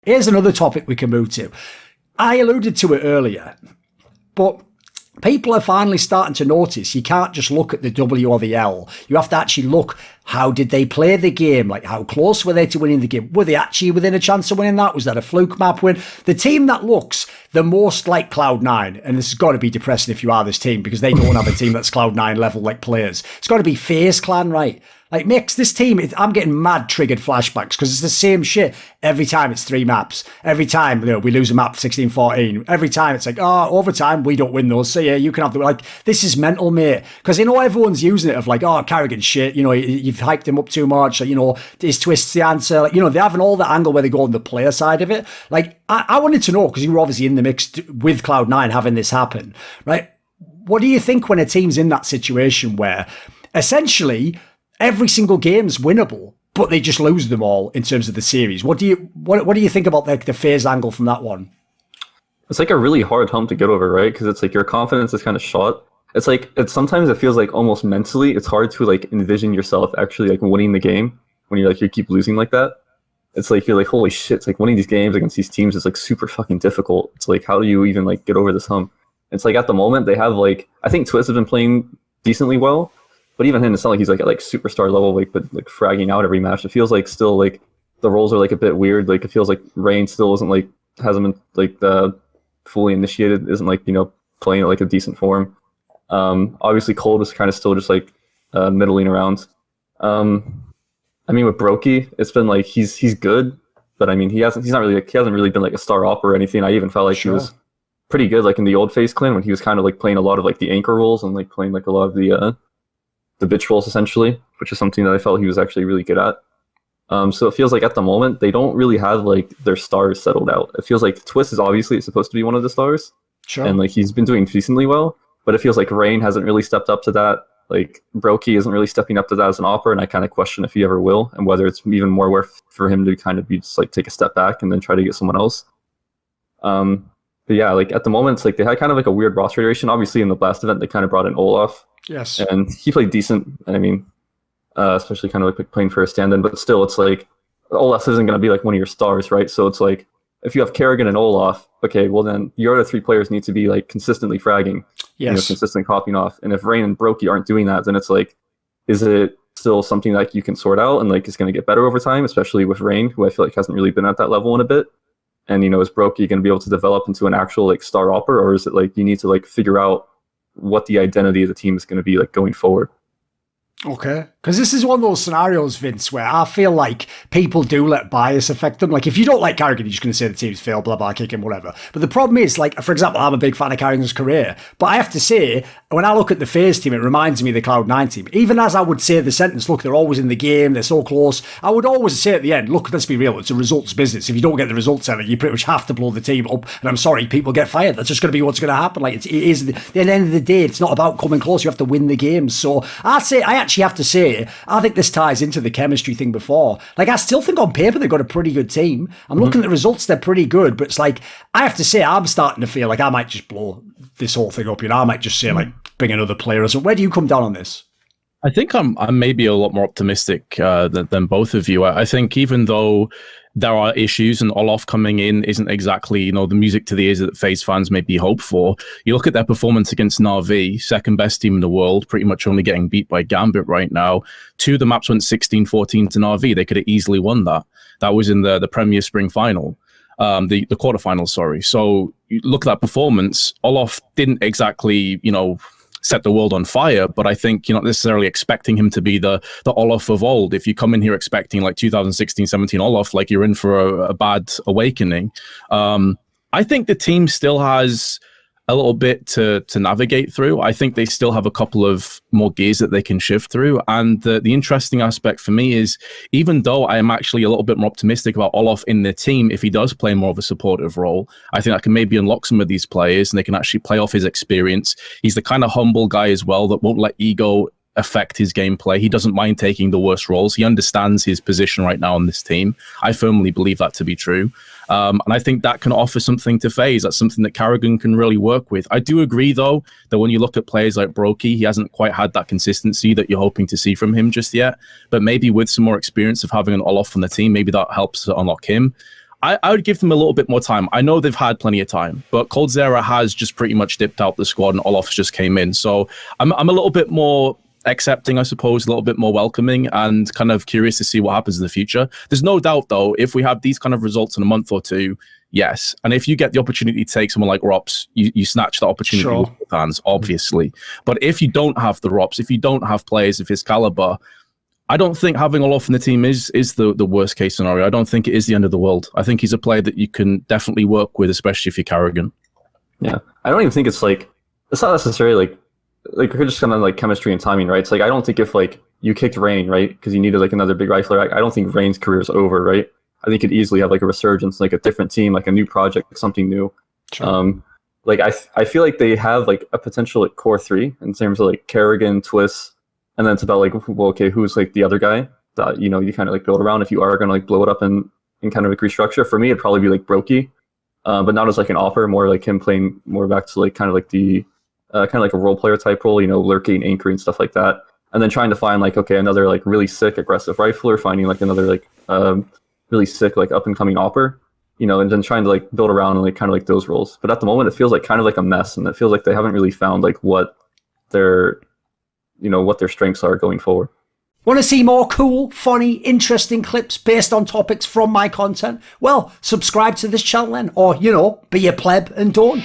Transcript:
Here's another topic we can move to. I alluded to it earlier, but people are finally starting to notice you can't just look at the W or the L. You have to actually look, how did they play the game? Like, how close were they to winning the game? Were they actually within a chance of winning that? Was that a fluke map win? The team that looks the most like Cloud9, and this has got to be depressing if you are this team, because they don't have a team that's Cloud9 level like players. It's got to be FaZe Clan, right? Like, Mix, this team, I'm getting mad triggered flashbacks because it's the same shit every time. It's 3 maps. Every time, we lose a map 16-14. Every time it's like, overtime, we don't win those. So yeah, you can have the, like, this is mental, mate. Because, everyone's using it of like, Carrigan shit, you've hyped him up too much. Like, his twist's the answer. Like, they're having all that angle where they go on the player side of it. Like, I wanted to know, because you were obviously in the mix with Cloud9 having this happen, right? What do you think when a team's in that situation where essentially every single game's winnable, but they just lose them all in terms of the series? What do you think about the FaZe angle from that one? It's like a really hard hump to get over, right? Because it's like your confidence is kind of shot. It's like sometimes it feels like almost mentally it's hard to like envision yourself actually like winning the game when you keep losing like that. It's like you're like, holy shit! It's like winning these games against these teams is like super fucking difficult. It's like, how do you even like get over this hump? It's like at the moment they have like, I think Twist has been playing decently well. But even him, it's not like he's like at like superstar level, but like fragging out every match. It feels like still like the roles are like a bit weird. Like it feels like Rain still isn't like, hasn't been like fully initiated, isn't like, playing at like a decent form. Obviously Cold is kind of still just like middling around. I mean with Brokey, it's been like he's good, but I mean he hasn't really been like a star op or anything. I even felt like he was pretty good like in the old FaZe clan when he was kind of like playing a lot of like the anchor roles and like playing like a lot of the bitch roles essentially, which is something that I felt he was actually really good at. So it feels like at the moment they don't really have like their stars settled out. It feels like Twist is obviously supposed to be one of the stars, and like he's been doing decently well. But it feels like Rain hasn't really stepped up to that. Like Brokey isn't really stepping up to that as an opera, and I kind of question if he ever will, and whether it's even more worth for him to kind of be just like take a step back and then try to get someone else. But yeah, like at the moment, it's like they had kind of like a weird roster iteration. Obviously, in the last event, they kind of brought in Olaf. Yes. And he played decent. I mean, especially kind of like playing for a stand-in, but still, it's like Olaf isn't going to be like one of your stars, right? So it's like if you have Kerrigan and Olaf, okay, well then your other 3 players need to be like consistently fragging, consistently copying off. And if Rain and Brokey aren't doing that, then it's like, is it still something that you can sort out and like is going to get better over time, especially with Rain, who I feel like hasn't really been at that level in a bit? And is Brokey going to be able to develop into an actual like star opera, or is it like you need to like figure out what the identity of the team is going to be like going forward? Okay. Because this is one of those scenarios, Vince, where I feel like people do let bias affect them. Like, if you don't like Carrigan, you're just going to say the team's failed, blah, blah, kick him, whatever. But the problem is, like, for example, I'm a big fan of Carrigan's career, but I have to say, when I look at the FaZe team, it reminds me of the Cloud9 team. Even as I would say the sentence, look, they're always in the game, they're so close, I would always say at the end, look, let's be real, it's a results business. If you don't get the results out of it, you pretty much have to blow the team up. And I'm sorry, people get fired. That's just going to be what's going to happen. Like, at the end of the day, it's not about coming close. You have to win the game. So I actually have to say, I think this ties into the chemistry thing before. Like, I still think on paper they've got a pretty good team. I'm looking at the results, they're pretty good, but it's like, I have to say, I'm starting to feel like I might just blow this whole thing up. I might just say, like, bring another player or something. Where do you come down on this? I think I'm maybe a lot more optimistic than both of you. I think even though there are issues and Olaf coming in isn't exactly, the music to the ears that FaZe fans maybe hope for. You look at their performance against Na'Vi, second best team in the world, pretty much only getting beat by Gambit right now. 2 of the maps went 16-14 to Na'Vi. They could have easily won that. That was in the Premier Spring Final. The quarterfinals, sorry. So you look at that performance, Olaf didn't exactly, set the world on fire, but I think you're not necessarily expecting him to be the Olaf of old. If you come in here expecting like 2016-17 Olaf, like you're in for a bad awakening. I think the team still has a little bit to navigate through. I think they still have a couple of more gears that they can shift through. And the interesting aspect for me is, even though I am actually a little bit more optimistic about Olaf in the team, if he does play more of a supportive role, I think that can maybe unlock some of these players and they can actually play off his experience. He's the kind of humble guy as well that won't let ego affect his gameplay. He doesn't mind taking the worst roles. He understands his position right now on this team. I firmly believe that to be true. And I think that can offer something to FaZe. That's something that Carrigan can really work with. I do agree, though, that when you look at players like Brokey, he hasn't quite had that consistency that you're hoping to see from him just yet. But maybe with some more experience of having an Olaf on the team, maybe that helps to unlock him. I would give them a little bit more time. I know they've had plenty of time, but coldzera has just pretty much dipped out the squad and olof's just came in. So I'm a little bit more accepting, I suppose, a little bit more welcoming and kind of curious to see what happens in the future. There's no doubt, though, if we have these kind of results in a month or two, yes. And if you get the opportunity to take someone like Rops, you snatch that opportunity with both hands, obviously. But if you don't have the Rops, if you don't have players of his caliber, I don't think having Olof in the team is the worst case scenario. I don't think it is the end of the world. I think he's a player that you can definitely work with, especially if you're Carrigan. Yeah, I don't even think it's not necessarily like you're just kind of like chemistry and timing, right? It's like I don't think if like you kicked Rain, right, because you needed like another big rifler, I don't think Rain's career is over, right? I think it'd easily have like a resurgence, like a different team, like a new project, something new. Sure. Like I feel like they have like a potential like core three in terms of like Carrigan, Twist. And then it's about like, well, okay, who's like the other guy that, you know, you kind of like build around if you are going to like blow it up and kind of like restructure. For me, it'd probably be like Brokey, but not as like an offer, more like him playing more back to like kind of like the kind of like a role player type role, you know, lurking, anchoring, stuff like that. And then trying to find like, okay, another like really sick aggressive rifler, finding like another like really sick like up and coming opper, you know, and then trying to like build around and like kind of like those roles. But at the moment, it feels like kind of like a mess, and it feels like they haven't really found like what their strengths are going forward. Want to see more cool, funny, interesting clips based on topics from my content? Well, subscribe to this channel then, or, you know, be a pleb and don't.